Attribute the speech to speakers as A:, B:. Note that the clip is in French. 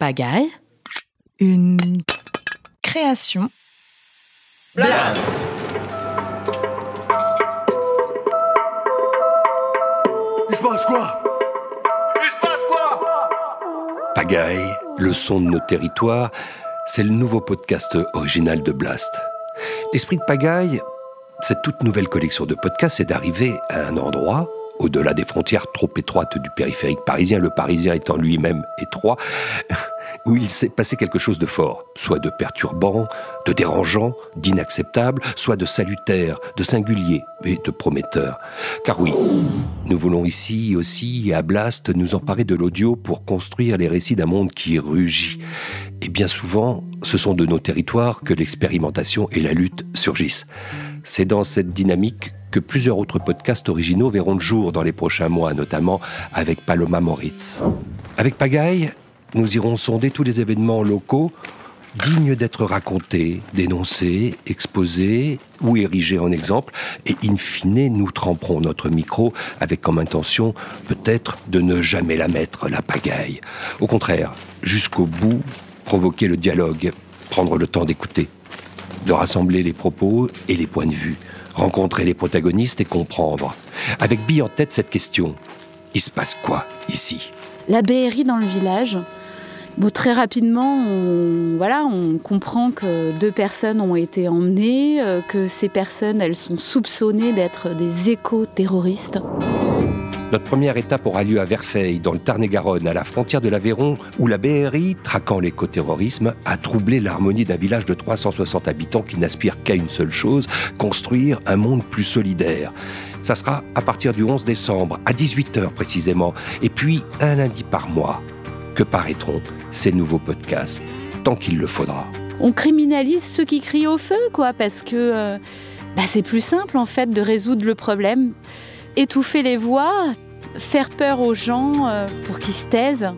A: Pagaille.
B: Une création.
C: Blast.
D: Il se passe quoi?
E: Pagaille, le son de nos territoires, c'est le nouveau podcast original de Blast. L'esprit de Pagaille, cette toute nouvelle collection de podcasts, c'est d'arriver à un endroit, au-delà des frontières trop étroites du périphérique parisien, le Parisien étant lui-même étroit, où il s'est passé quelque chose de fort, soit de perturbant, de dérangeant, d'inacceptable, soit de salutaire, de singulier et de prometteur. Car oui, nous voulons ici aussi, à Blast, nous emparer de l'audio pour construire les récits d'un monde qui rugit. Et bien souvent, ce sont de nos territoires que l'expérimentation et la lutte surgissent. C'est dans cette dynamique que plusieurs autres podcasts originaux verront le jour dans les prochains mois, notamment avec Paloma Moritz. Avec Pagaille, nous irons sonder tous les événements locaux dignes d'être racontés, dénoncés, exposés ou érigés en exemple. Et in fine, nous tremperons notre micro avec comme intention peut-être de ne jamais la mettre, la pagaille. Au contraire, jusqu'au bout, provoquer le dialogue, prendre le temps d'écouter, de rassembler les propos et les points de vue, rencontrer les protagonistes et comprendre. Avec bille en tête cette question, il se passe quoi ici ?
A: La BRI dans le village. Bon, très rapidement, on comprend que 2 personnes ont été emmenées, que ces personnes, elles sont soupçonnées d'être des éco-terroristes.
E: Notre première étape aura lieu à Verfeil, dans le Tarn-et-Garonne, à la frontière de l'Aveyron, où la BRI, traquant l'écoterrorisme, a troublé l'harmonie d'un village de 360 habitants qui n'aspire qu'à une seule chose, construire un monde plus solidaire. Ça sera à partir du 11 décembre, à 18h précisément, et puis un lundi par mois, que paraîtront ces nouveaux podcasts, tant qu'il le faudra.
A: On criminalise ceux qui crient au feu, parce que c'est plus simple en fait de résoudre le problème. Étouffer les voix, faire peur aux gens pour qu'ils se taisent.